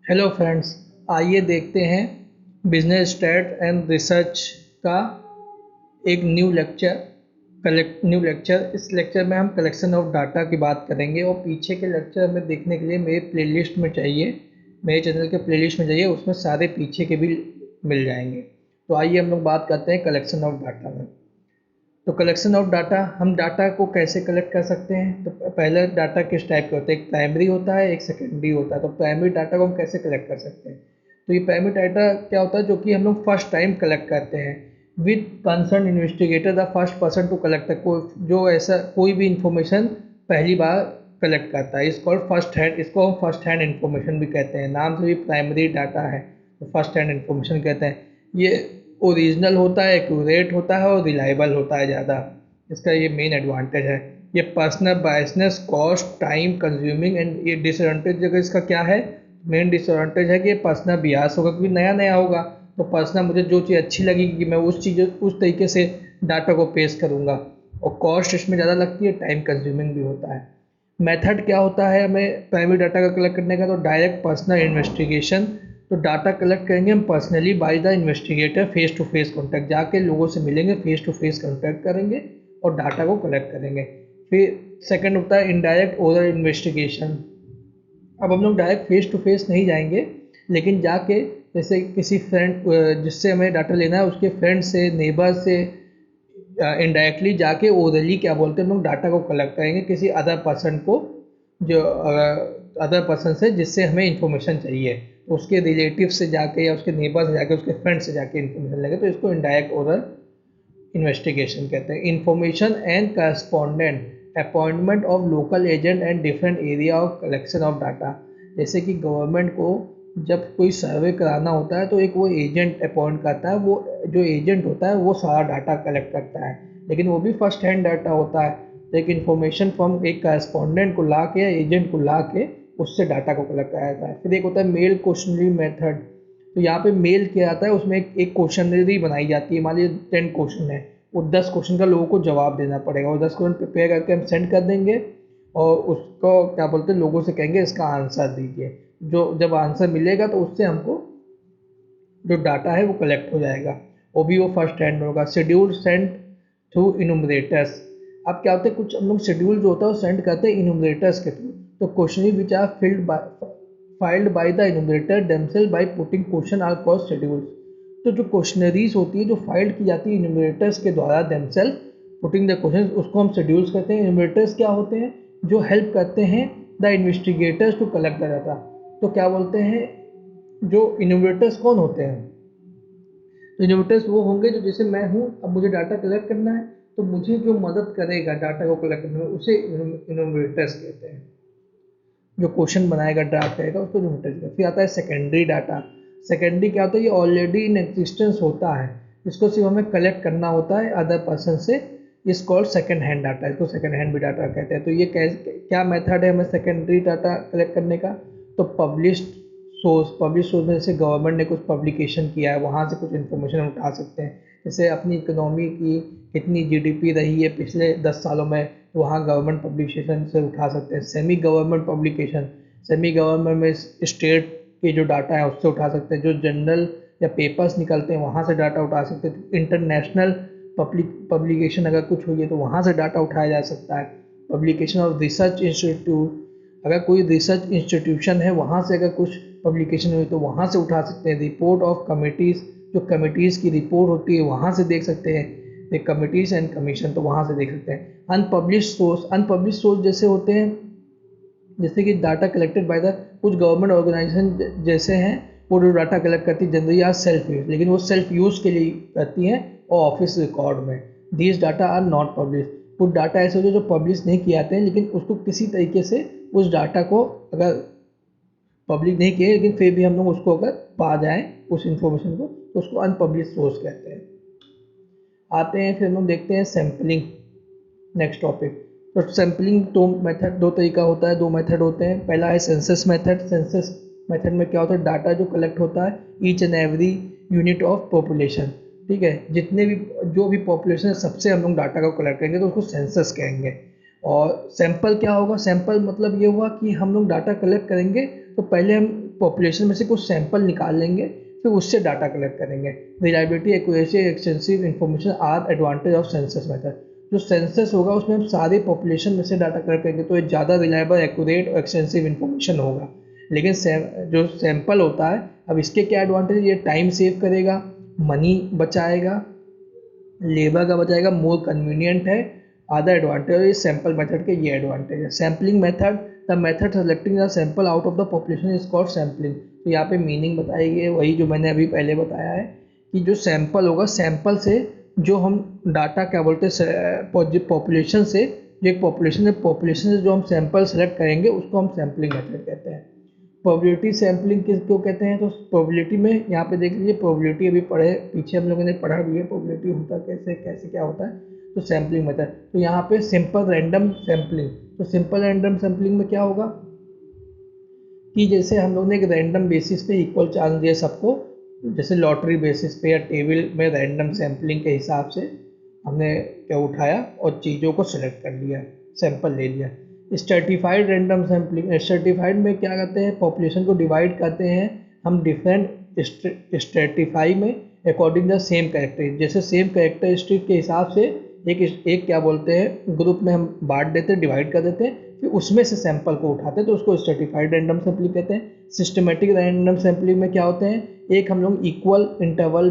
Hello friends, आइए देखते हैं बिजनेस स्टैट एंड रिसर्च का एक न्यू लेक्चर। इस लेक्चर में हम कलेक्शन ऑफ डाटा की बात करेंगे और पीछे के लेक्चर में देखने के लिए मेरे चैनल के प्लेलिस्ट में चाहिए, उसमें सारे पीछे के भी मिल जाएंगे। तो आइए हम लोग बात करते हैं कलेक्शन ऑफ डाटा में। तो कलेक्शन ऑफ डाटा, हम डाटा को कैसे कलेक्ट कर सकते हैं। तो पहले डाटा किस टाइप के होते हैं, एक प्राइमरी होता है, एक सेकेंडरी होता है। तो प्राइमरी डाटा को हम कैसे कलेक्ट कर सकते हैं। तो ये प्राइमरी डाटा क्या होता है, जो कि हम लोग फर्स्ट टाइम कलेक्ट करते हैं with concern investigator, the first person to collect, जो ऐसा कोई भी इंफॉर्मेशन पहली बार कलेक्ट करता है, इसको हम फर्स्ट हैंड इन्फॉर्मेशन भी कहते हैं। नाम से भी प्राइमरी डाटा है तो फर्स्ट हैंड इन्फॉर्मेशन कहते हैं। ये ओरिजिनल होता है, एक्यूरेट होता है और रिलायबल होता है ज़्यादा। इसका ये मेन एडवांटेज है। ये personal biasness, cost, time consuming and ये डिसएडवांटेज अगर इसका क्या है, मेन डिसएडवांटेज है कि ये पर्सनल बियास होगा, क्योंकि नया नया होगा। तो पर्सनल मुझे जो चीज़ अच्छी लगेगी कि मैं उस तरीके से डाटा को पेश करूँगा। और कॉस्ट इसमें ज़्यादा लगती है, टाइम कंज्यूमिंग भी होता है। मेथड क्या होता है हमें प्राइमरी डाटा का कलेक्ट करने का, तो डायरेक्ट पर्सनल इन्वेस्टिगेशन। तो डाटा कलेक्ट करेंगे हम personally by the investigator, face to face contact, जाके लोगों से मिलेंगे, फेस टू फेस कॉन्टैक्ट करेंगे और डाटा को कलेक्ट करेंगे। फिर सेकंड होता है इनडायरेक्ट ओरल इन्वेस्टिगेशन। अब हम लोग डायरेक्ट फेस टू फेस नहीं जाएंगे, लेकिन जाके जैसे किसी फ्रेंड जिससे हमें डाटा लेना है उसके फ्रेंड से, नेबर से इनडायरेक्टली जाके ओरली क्या बोलते हैं हम लोग डाटा को कलेक्ट करेंगे किसी अदर पर्सन को, जो अदर पर्सन से जिससे हमें इंफॉर्मेशन चाहिए। तो उसके रिलेटिव से जाके या उसके नेबर से जाके उसके फ्रेंड से जाके इन्फॉर्मेशन लेंगे, तो इसको इनडायरेक्ट ओरल इन्वेस्टिगेशन कहते हैं। Information and correspondent appointment of local agent and different area of collection of data. जैसे कि गवर्नमेंट को जब कोई सर्वे कराना होता है तो एक वो एजेंट अपॉइंट करता है, वो जो एजेंट होता है वो सारा डाटा कलेक्ट करता है, लेकिन वो भी फर्स्ट हैंड डाटा होता है। तो एक इन्फॉर्मेशन फ्रॉम एक करस्पॉन्डेंट को ला के या एजेंट को ला के उससे डाटा को कलेक्ट कराया जाता है। फिर एक होता है मेल क्वेश्चनरी मेथड। तो यहाँ पे मेल किया जाता है, उसमें एक क्वेश्चनरी बनाई जाती है। मान लीजिए 10 क्वेश्चन है, वो 10 क्वेश्चन का लोगों को जवाब देना पड़ेगा, और 10 क्वेश्चन प्रिपेयर करके हम सेंड कर देंगे और उसको क्या बोलते हैं, लोगों से कहेंगे इसका आंसर दीजिए। जो जब आंसर मिलेगा तो उससे हमको जो डाटा है वो कलेक्ट हो जाएगा, वो भी वो फर्स्ट हैंड में होगा। Schedule send through enumerators. अब क्या होता है, कुछ हम लोग शेड्यूल जो होता है वो सेंड करते हैं इनुमरेटर्स के थ्रू। तो question which are filed by the enumerator themselves by putting question are called schedules। तो जो क्वेश्चनरीज होती है जो फाइल की जाती है इन्यूमरेटर्स के द्वारा themselves पुटिंग द क्वेश्चन, उसको हम शेड्यूल्स कहते हैं। इन्यूमरेटर्स क्या होते हैं, जो हेल्प करते हैं the investigators to collect the data. तो क्या बोलते हैं, जो इन्यूमरेटर्स कौन होते हैं, तो इन्यूमरेटर्स वो होंगे जो, जैसे मैं हूँ, अब मुझे डाटा कलेक्ट करना है तो मुझे जो मदद करेगा डाटा को कलेक्ट करने में उसे इन्यूमरेटर्स कहते हैं। जो क्वेश्चन बनाएगा, ड्राफ्ट करेगा, उसको इन्यूमरेटर कहते हैं। फिर आता है सेकेंडरी डाटा। सेकेंडरी क्या होता है, ये ऑलरेडी इन एग्जिस्टेंस होता है, इसको सिर्फ हमें कलेक्ट करना होता है अदर पर्सन से। इस कॉल्ड सेकेंड हैंड डाटा, इसको सेकेंड हैंड भी डाटा कहते हैं। तो ये क्या मेथड है हमें सेकेंडरी डाटा कलेक्ट करने का, तो पब्लिश सोर्स में जैसे गवर्नमेंट ने कुछ पब्लिकेशन किया है, वहाँ से कुछ इन्फॉर्मेशन उठा सकते हैं। जैसे अपनी इकोनॉमी की कितनी जीडीपी रही है पिछले 10 सालों में, तो वहाँ गवर्नमेंट पब्लिकेशन से उठा सकते हैं। सेमी गवर्नमेंट में स्टेट के जो डाटा है उससे उठा सकते हैं। जो जर्नल या पेपर्स निकलते हैं वहाँ से डाटा उठा सकते हैं। इंटरनेशनल पब्लिकेशन अगर कुछ हुई है तो वहाँ से डाटा उठाया जा सकता है। पब्लिकेशन ऑफ रिसर्च इंस्टीट्यूट, अगर कोई रिसर्च इंस्टीट्यूशन है वहाँ से अगर कुछ पब्लिकेशन हुई तो वहाँ से उठा सकते हैं। रिपोर्ट ऑफ कमिटीज़, जो कमिटीज़ की रिपोर्ट होती है वहाँ से देख सकते हैं। कमिटीज़ एंड कमीशन, तो वहाँ से देख सकते हैं। अनपब्लिश सोर्स जैसे होते हैं, जैसे कि डाटा कलेक्टेड बाय द कुछ गवर्नमेंट ऑर्गेनाइजेशन जैसे हैं, वो जो डाटा कलेक्ट करती है जनरली आर सेल्फ यूज, लेकिन वो सेल्फ यूज़ के लिए करती हैं और ऑफिस रिकॉर्ड में। These data are not publish. कुछ डाटा ऐसे होते हैं जो पब्लिश नहीं किए जाते हैं, लेकिन उसको किसी तरीके से उस डाटा को अगर पब्लिक नहीं किए, लेकिन फिर भी हम लोग उसको अगर पा जाएँ उस इंफॉर्मेशन को, तो उसको अनपब्लिश सोर्स कहते हैं। आते हैं फिर हम लोग देखते हैं सैम्पलिंग, नेक्स्ट टॉपिक। तो सैम्पलिंग दो तरीका होता है, दो मेथड होते हैं। पहला है सेंसस मेथड। सेंसस मेथड में क्या होता है, डाटा जो कलेक्ट होता है each and every unit of population, ठीक है, जो भी पॉपुलेशन है सबसे हम लोग डाटा को कलेक्ट करेंगे तो उसको सेंसस कहेंगे। और सैंपल क्या होगा, सैंपल मतलब ये हुआ कि हम लोग डाटा कलेक्ट करेंगे तो पहले हम पॉपुलेशन में से कुछ सैंपल निकाल लेंगे, फिर उससे डाटा कलेक्ट करेंगे। Reliability, accuracy, extensive information are advantage of census method. जो सेंसस होगा उसमें हम सारे पॉपुलेशन में से डाटा कलेक्ट करेंगे तो ये ज़्यादा रिलायबल, एक्यूरेट और एक्सटेंसिव इन्फॉर्मेशन होगा। लेकिन जो सैंपल होता है, अब इसके क्या एडवांटेज, ये टाइम सेव करेगा, मनी बचाएगा, लेबर का बचाएगा, मोर कन्वीनियंट है। अदर एडवांटेज इस सैंपल मेथड के ये एडवांटेज है। Sampling method, the method selecting the sample out of the population is called sampling. तो यहाँ पे मीनिंग बताई गई है वही जो मैंने अभी पहले बताया है कि जो सैंपल होगा, सैंपल से जो हम डाटा क्या बोलते हैं पॉपुलेशन से, जो एक पॉपुलेशन से जो हम सैंपल सेलेक्ट करेंगे उसको हम सैम्पलिंग मेथड कहते हैं। प्रोबेबिलिटी सैम्पलिंग किसको कहते हैं, तो प्रोबेबिलिटी में यहाँ पे देख लीजिए, प्रोबेबिलिटी अभी पढ़े, पीछे हम लोगों ने पढ़ा भी है प्रोबेबिलिटी होता कैसे कैसे क्या होता है। तो सैम्पलिंग मेथड, तो यहाँ पे सिंपल रैंडम सैम्पलिंग। तो सिंपल रैंडम सैम्पलिंग में क्या होगा कि जैसे हम लोग ने एक रैंडम बेसिस पे इक्वल चांस दिया सबको, जैसे लॉटरी बेसिस पे या टेबल में रैंडम सैम्पलिंग के हिसाब से हमने क्या उठाया और चीज़ों को सेलेक्ट कर लिया, सैंपल ले लिया। स्ट्रेटिफाइड रैंडम सैम्पलिंग, स्ट्रेटिफाइड में क्या करते हैं, पॉपुलेशन को डिवाइड करते हैं हम डिफरेंट स्ट्रेटिफाई में अकॉर्डिंग द सेम कैरेक्टर, जैसे सेम कैरेक्टरिस्टिक के हिसाब से एक क्या बोलते हैं ग्रुप में हम बांट देते हैं, डिवाइड कर देते हैं, फिर उसमें से सैंपल को उठाते हैं तो उसको स्ट्रेटिफाइड रैंडम सैम्पलिंग कहते हैं। सिस्टमेटिक रैंडम सैम्पलिंग में क्या होते हैं, एक हम लोग इक्वल इंटरवल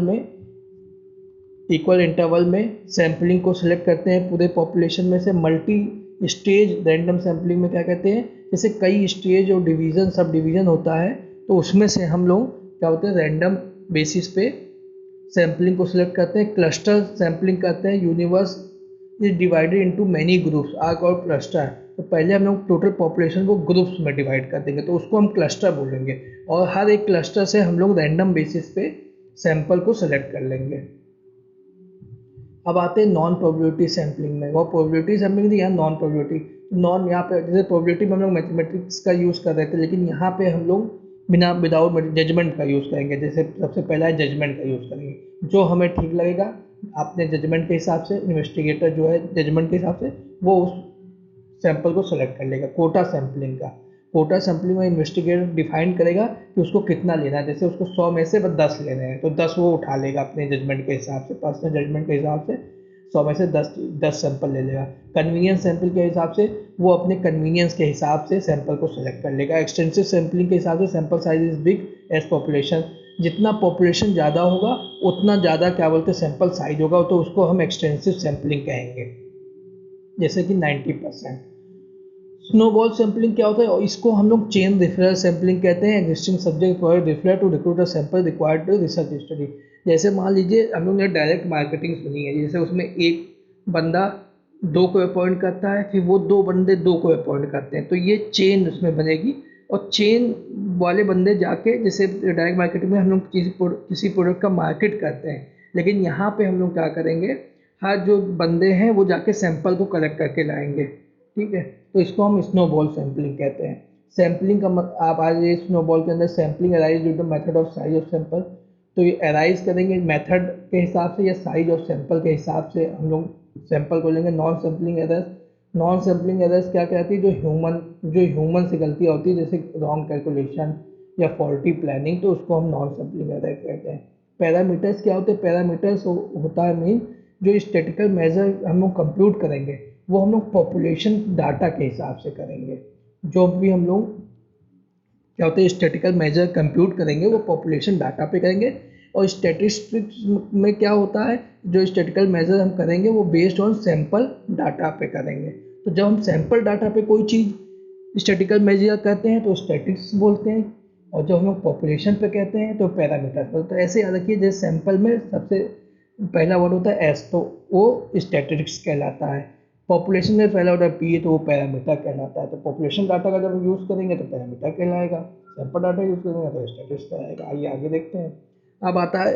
में सैम्पलिंग को सिलेक्ट करते हैं पूरे पॉपुलेशन में से। मल्टी स्टेज रैंडम सैम्पलिंग में क्या कहते हैं, जैसे कई स्टेज और डिवीज़न सब डिवीज़न होता है तो उसमें से हम लोग क्या होते हैं रैंडम बेसिस पे सैम्पलिंग को सिलेक्ट करते हैं। क्लस्टर सैम्पलिंग करते हैं, universe is divided into many groups are called cluster. तो पहले हम लोग टोटल पॉपुलेशन को ग्रुप्स में डिवाइड कर देंगे तो उसको हम क्लस्टर बोलेंगे, और हर एक क्लस्टर से हम लोग रैंडम बेसिस पे सैंपल को सिलेक्ट कर लेंगे। अब आते हैं नॉन प्रोबेबिलिटी सैम्पलिंग में। वो प्रोबेबिलिटी सैम्पलिंग थी, यहाँ नॉन प्रोबेबिलिटी। नॉन यहाँ पे जैसे प्रोबेबिलिटी में हम लोग मैथमेटिक्स का यूज़ कर रहे थे, लेकिन यहाँ पे हम लोग विदाउट जजमेंट का यूज़ करेंगे। जैसे सबसे पहला है जजमेंट का यूज़ करेंगे, जो हमें ठीक लगेगा अपने जजमेंट के हिसाब से, इन्वेस्टिगेटर जो है जजमेंट के हिसाब से वो उस सैंपल को सेलेक्ट कर लेगा। कोटा सैम्पलिंग का, कोटा सैम्पलिंग में इन्वेस्टिगेटर डिफाइन करेगा कि उसको कितना लेना है, जैसे उसको 100 में से बस 10 लेने हैं तो 10 वो उठा लेगा अपने जजमेंट के हिसाब से, पर्सनल जजमेंट के हिसाब से 100 में से 10 सैंपल ले लेगा। कन्वीनियंस सैंपल के हिसाब से वो अपने कन्वीनियंस के हिसाब से सैंपल को सेलेक्ट कर लेगा। एक्सटेंसिव सैंपलिंग के हिसाब से sample size is big as population, जितना पॉपुलेशन ज़्यादा होगा उतना ज़्यादा क्या बोलते हैं सैंपल साइज होगा, तो उसको हम एक्सटेंसिव सैंपलिंग कहेंगे, जैसे कि 90%। स्नोबॉल सैंपलिंग क्या होता है, और इसको हम लोग चेन रेफरल सैंपलिंग कहते हैं। Existing subject provide referral to recruit a sample required to research study. जैसे मान लीजिए हम लोग ने डायरेक्ट मार्केटिंग सुनी है, जैसे उसमें एक बंदा 2 को अपॉइंट करता है, फिर वो 2 बंदे 2 को अपॉइंट करते हैं, तो ये चेन उसमें बनेगी। और चेन वाले बंदे जाके, जैसे डायरेक्ट मार्केटिंग में हम लोग किसी प्रोडक्ट का मार्केट करते हैं, लेकिन यहाँ पे हम लोग क्या करेंगे, हर जो बंदे हैं वो जाके सैंपल को कलेक्ट करके लाएंगे, ठीक है। तो इसको हम स्नोबॉल सैंपलिंग कहते हैं। सैंपलिंग का आप आज ये स्नोबॉल के अंदर sampling arise due to method of size of sample, तो ये अराइज करेंगे मेथड के हिसाब से या साइज ऑफ सैंपल के हिसाब से हम लोग सैंपल को लेंगे। Non sampling errors, non sampling errors क्या कहती है, जो ह्यूमन से गलतियाँ होती है, जैसे रॉन्ग कैलकुलेशन या फॉल्टी प्लानिंग, तो उसको हम नॉन सैंपलिंग एरर कहते हैं। पैरामीटर्स क्या होते हैं, पैरामीटर्स होता है मीन जो स्टैटिस्टिकल मेजर हम लोग कंप्यूट करेंगे वो हम लोग पॉपुलेशन डाटा के हिसाब से करेंगे। जो भी हम लोग क्या होते हैं स्टैटिस्टिकल मेजर कंप्यूट करेंगे वो पॉपुलेशन डाटा पे करेंगे। और स्टैटिस्टिक्स में क्या होता है, जो स्टैटिस्टिकल मेजर हम करेंगे वो बेस्ड ऑन सैंपल डाटा पे करेंगे। तो जब हम सैंपल डाटा पे कोई चीज़ स्टैटिस्टिकल मेजर करते हैं तो स्टैटिस्टिक्स बोलते हैं, और जब हम लोग पॉपुलेशन पे कहते हैं तो पैरामीटर बोलते हैं। ऐसे याद रखिए, जैसे सैंपल में सबसे पहला वर्ड होता है एस, तो वो स्टैटिस्टिक्स कहलाता है। पॉपुलेशन में पहला ऑर्डर पी है तो वो पैरामीटर कहलाता है। तो पॉपुलेशन डाटा का जब यूज़ करेंगे तो पैरामीटर कहलाएगा, सैंपल डाटा यूज़ करेंगे तो स्टैटिस्टिक्स कहलाएगा। आइए आगे देखते हैं। अब आता है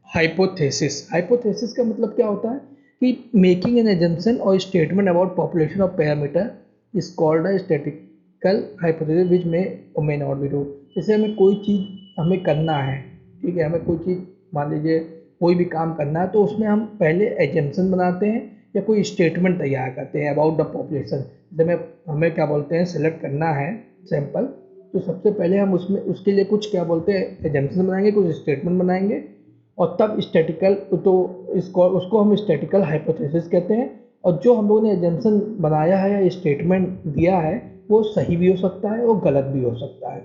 हाइपोथेसिस। हाइपोथेसिस का मतलब क्या होता है कि making an assumption or statement about population of parameter is called a statistical hypothesis which may or may not be true. जैसे हमें कोई चीज़ हमें करना है, ठीक है, हमें कोई चीज़ मान लीजिए कोई भी काम करना है तो उसमें हम पहले एजम्पशन बनाते हैं या कोई स्टेटमेंट तैयार करते हैं अबाउट द पॉपुलेशन। जैसे हमें क्या बोलते हैं, सेलेक्ट करना है सैंपल, तो सबसे पहले हम उसमें उसके लिए कुछ क्या बोलते हैं एजम्पशन बनाएंगे, कुछ स्टेटमेंट बनाएंगे, और तब स्टैटिकल तो उसको हम स्टैटिकल हाइपोथेसिस कहते हैं। और जो हम लोगों ने एजम्पशन बनाया है या स्टेटमेंट दिया है वो सही भी हो सकता है और गलत भी हो सकता है।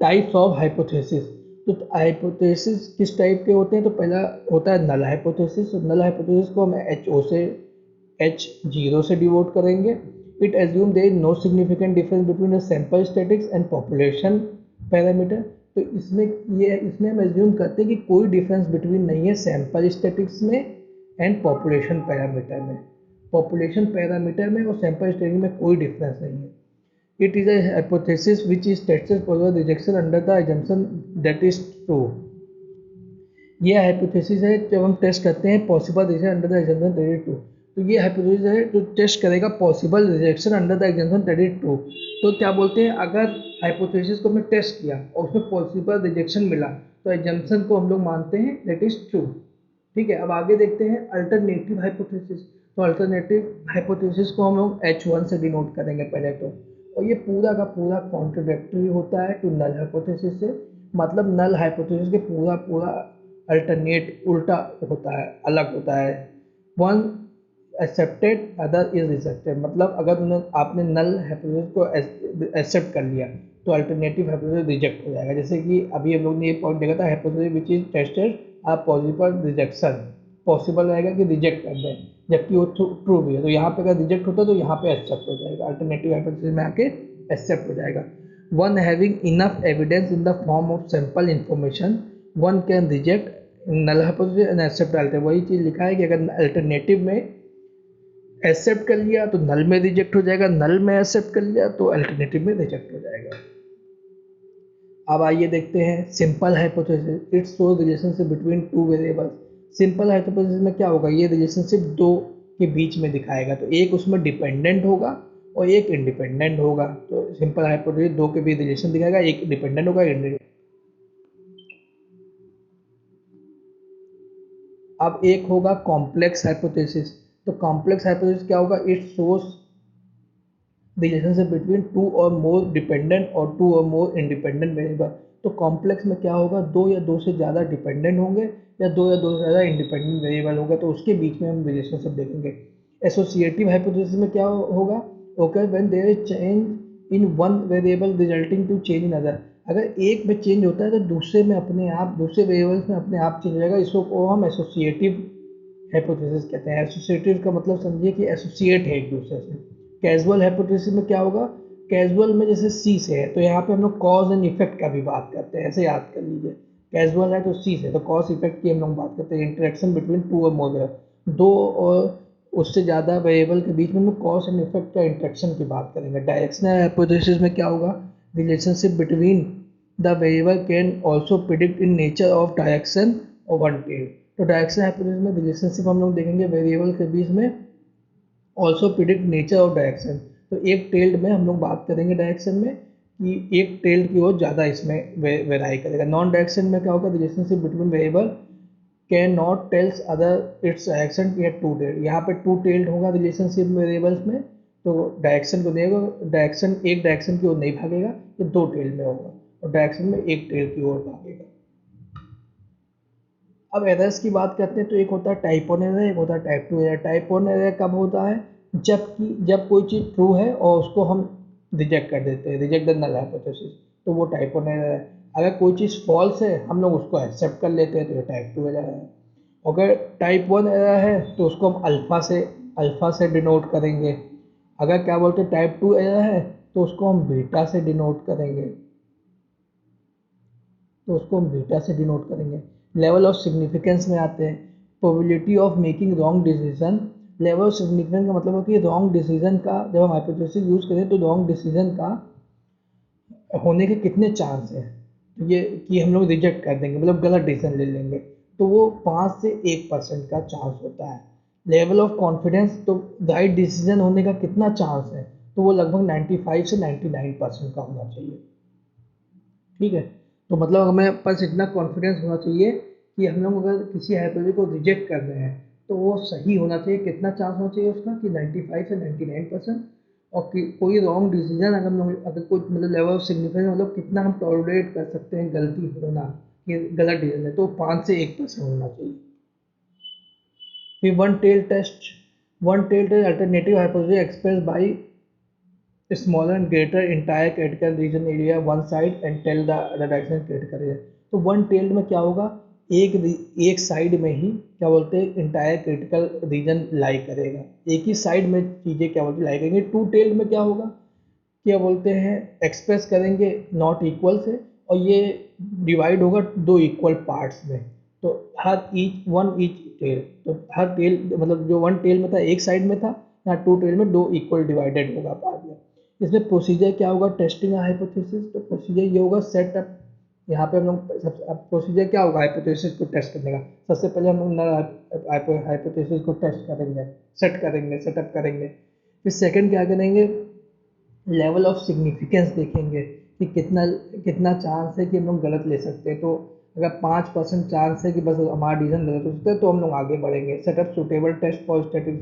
टाइप्स ऑफ हाइपोथेसिस, तो हाइपोथेसिस किस टाइप के होते हैं, तो पहला होता है नल हाइपोथेसिस। नल हाइपोथेसिस को हम H0 से डिवोट करेंगे। It assume there is no significant difference between the sample statics and population parameter. तो इसमें हम एज्यूम करते हैं कि कोई डिफरेंस बिटवीन नहीं है सैंपल स्टैटिक्स में एंड पॉपुलेशन पैरामीटर में। पॉपुलेशन पैरामीटर में और सैंपल स्टैटिक्स में कोई डिफरेंस नहीं है। It is a hypothesis which is tested for the rejection under the assumption that is true. ये हाइपोथेसिस है जब हम टेस्ट करते हैं possible rejection under the example that is true. तो ये हाइपोथेसिस है जो टेस्ट करेगा possible rejection under the example that is true. तो क्या बोलते हैं, अगर हाइपोथेसिस को हमने टेस्ट किया और उसमें पॉसिबल रिजेक्शन मिला तो एग्जाम्पशन को हम लोग मानते हैं दैट इज ट्रू। ठीक है, अब आगे देखते हैं अल्टरनेटिव हाइपोथेसिस। तो अल्टरनेटिव हाइपोथेसिस को हम लोग H1 से डिनोट करेंगे पहले तो। और ये पूरा का पूरा कॉन्ट्रोडिक्टरी होता है टू नल हाइपोथेसिस से। मतलब नल हाइपोथेसिस के पूरा पूरा अल्टरनेट उल्टा होता है, अलग होता है। One accepted other is rejected. मतलब अगर आपने नल हाइपोथेसिस को एक्सेप्ट कर लिया तो अल्टरनेटिव हाइपोथेसिस रिजेक्ट हो जाएगा। जैसे कि अभी हम लोग ने ये पॉइंट देखा था, hypothesis which is tested are possible rejection, possible रहेगा कि रिजेक्ट कर दें जबकि वो ट्रू भी है। तो यहाँ पे अगर रिजेक्ट होता है तो यहाँ पे एक्सेप्ट हो जाएगा, अल्टरनेटिव हाइपोथेसिस में आके एक्सेप्ट हो जाएगा। One having enough evidence in the form of sample information one can reject null hypothesis and accept alternative. वही चीज़ लिखा है कि अगर अल्टरनेटिव में एक्सेप्ट कर लिया तो नल में रिजेक्ट हो जाएगा, नल में एक्सेप्ट कर लिया तो अल्टरनेटिव में रिजेक्ट हो जाएगा। अब आइए देखते हैं simple hypothesis. It shows relationship between two variables. Simple hypothesis में क्या होगा, ये रिलेशनशिप दो के बीच में दिखाएगा। तो एक उसमें डिपेंडेंट होगा और एक इंडिपेंडेंट होगा। तो सिंपल हाइपोथेसिस दो के बीच रिलेशन दिखाएगा, एक डिपेंडेंट होगा एक इंडिपेंडेंट। अब एक होगा कॉम्प्लेक्स हाइपोथेसिस। तो कॉम्प्लेक्स हाइपोथेसिस क्या होगा, it shows relationship between two और मोर डिपेंडेंट और टू और मोर इंडिपेंडेंट वेरिएबल। तो कॉम्प्लेक्स में क्या होगा, दो या दो से ज़्यादा डिपेंडेंट होंगे या दो से ज़्यादा इंडिपेंडेंट वेरिएबल होगा, तो उसके बीच में हम रिलेशनशिप देखेंगे। एसोसिएटिव हाइपोथेसिस में क्या होगा, okay when there is change in one variable resulting to change in other. अगर एक में चेंज होता है तो दूसरे में अपने आप, दूसरे वेरिएबल्स में अपने आप चेंज हो जाएगा। इसको हम एसोसिएटिव हाइपोथेसिस कहते हैं। एसोसिएटिव का मतलब समझिए कि एसोसिएट है एक दूसरे से। कैजुअल हाइपोथेसिस में क्या होगा, कैजुअल में जैसे सी से है तो यहाँ पे हम लोग कॉज एंड इफेक्ट का भी बात करते हैं, ऐसे याद कर लीजिए। कैजुअल है तो सी से, तो कॉज इफेक्ट की हम लोग बात करते हैं। इंटरेक्शन बिटवीन टू और मोर, दो और उससे ज़्यादा वेरिएबल के बीच में हम लोग कॉज एंड इफेक्ट का इंटरेक्शन की बात करेंगे। डायरेक्शनल हाइपोथेसिस में क्या होगा, relationship between the variable can also predict in nature of direction और वन टेल। तो डायरेक्शन हाइपोथेसिस में रिलेशनशिप हम लोग देखेंगे वेरिएबल के बीच में, also predict nature of direction. तो एक टेल्ड में हम लोग बात करेंगे डायरेक्शन में कि एक टेल्ड की ओर ज़्यादा इसमें वेराई करेगा। नॉन डायरेक्शन में क्या होगा, relationship between variable can not tells other its direction या टू टेल्ड। यहाँ पे टू टेल्ड होगा रिलेशनशिप वेरिएबल्स में, तो डायरेक्शन को देगा, डायरेक्शन एक डायरेक्शन की ओर नहीं भागेगा, ये दो टेल्ड में होगा और डायरेक्शन में एक टेल्ड की ओर भागेगा। अब एरर्स की बात करते हैं तो एक होता है टाइप वन एरर, एक होता है type two error. Type one error कब होता है, जब कोई चीज़ ट्रू है और उसको हम रिजेक्ट कर देते हैं, रिजेक्ट द नल हाइपोथेसिस, तो वो टाइप वन एरर है। अगर कोई चीज़ फॉल्स है हम लोग उसको एक्सेप्ट कर लेते हैं तो ये टाइप टू एरर है। अगर टाइप वन एरर है तो उसको हम अल्फ़ा से डिनोट करेंगे। अगर क्या बोलते हैं टाइप टू एरर है तो उसको हम बीटा से डिनोट करेंगे, तो उसको हम बीटा से डिनोट करेंगे। लेवल ऑफ सिग्निफिकेंस में आते हैं, probability of making wrong decision. Level of significance का मतलब है कि रॉन्ग डिसीजन का, जब हम हाइपोथेसिस यूज करें तो रॉन्ग डिसीजन का होने के कितने चांस हैं, तो ये कि हम लोग रिजेक्ट कर देंगे, मतलब गलत डिसीजन ले लेंगे, तो वो 5 से 1% का चांस होता है। लेवल ऑफ कॉन्फिडेंस, तो राइट डिसीजन होने का कितना चांस है, तो वो लगभग 95 से 99% का होना चाहिए। ठीक है, तो मतलब हमें बस इतना कॉन्फिडेंस होना चाहिए कि हम लोग अगर किसी हाइपोथेसिस को रिजेक्ट कर रहे हैं तो वो सही होना चाहिए। कितना चांस होना चाहिए उसका, कि 95 से 99%। और कोई रॉन्ग डिसीजन अगर हम लोग अगर कोई मतलब लेवल ऑफ सिग्निफिकेंस मतलब कितना हम टॉलरेट कर सकते हैं गलती होना कि गलत डिसीजन है, तो 5 से 1% होना चाहिए। फिर one tail test alternative hypothesis express by smaller and greater entire critical region area one side and tell the other direction critical area। तो वन टेल्ड में क्या होगा, एक साइड में ही क्या बोलते हैं इंटायर क्रिटिकल रीजन लाई करेगा, एक ही साइड में चीज़ें क्या बोलते हैं लाई करेंगे। टू टेल्ड में क्या होगा, क्या बोलते हैं एक्सप्रेस करेंगे नॉट इक्वल से, और ये डिवाइड होगा 2 इक्वल पार्ट्स में। तो हर ईच टेल, तो हर टेल मतलब जो वन टेल में था एक साइड में था, यहाँ टू टेल में 2 इक्वल डिवाइडेड होगा बाद में। इसमें प्रोसीजर क्या होगा, टेस्टिंग हाइपोथेसिस। तो प्रोसीजर ये होगा सेटअप, यहाँ पे हम लोग अब प्रोसीजर क्या होगा हाइपोथेसिस को टेस्ट करने का, सबसे पहले हम लोग हाइपोथेसिस को टेस्ट करेंगे, सेटअप करेंगे। फिर सेकंड क्या करेंगे, लेवल ऑफ सिग्निफिकेंस देखेंगे कि कितना कितना चांस है कि हम लोग गलत ले सकते हैं। तो अगर 5% चांस है कि बस हमारा डिसीजन गलत हो सकता है तो हम लोग आगे बढ़ेंगे। Setup suitable test for static,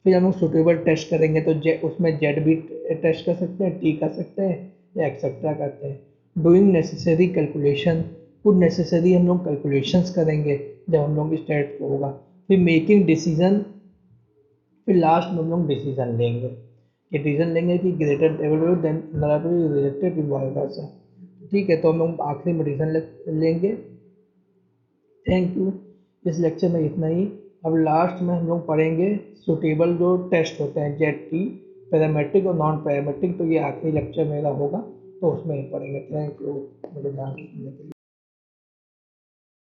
फिर हम लोग सुटेबल टेस्ट करेंगे तो उसमें जेड भी टेस्ट कर सकते हैं, टी कर सकते हैं या एक्सेट्रा करते हैं। डूइंग नेसेसरी कैलकुलेशन, कुछ नेसेसरी हम लोग कैलकुलेशंस करेंगे जब हम लोग स्टेट को होगा। फिर मेकिंग डिसीजन, फिर लास्ट में हम लोग डिसीजन लेंगे कि डिसीजन लेंगे कि ग्रेटर देन रिजेक्टेड वर्सा। ठीक है, तो हम लोग आखिरी में डिसीजन लेंगे। Thank you. इस लेक्चर में इतना ही। अब लास्ट में हम लोग पढ़ेंगे सुटेबल जो टेस्ट होते हैं जेड टी, पैरामेट्रिक और नॉन पैरामेट्रिक, तो ये आखिरी लेक्चर मेरा होगा तो उसमें ही पढ़ेंगे। थैंक यू मुझे ध्यान से सुनने के लिए।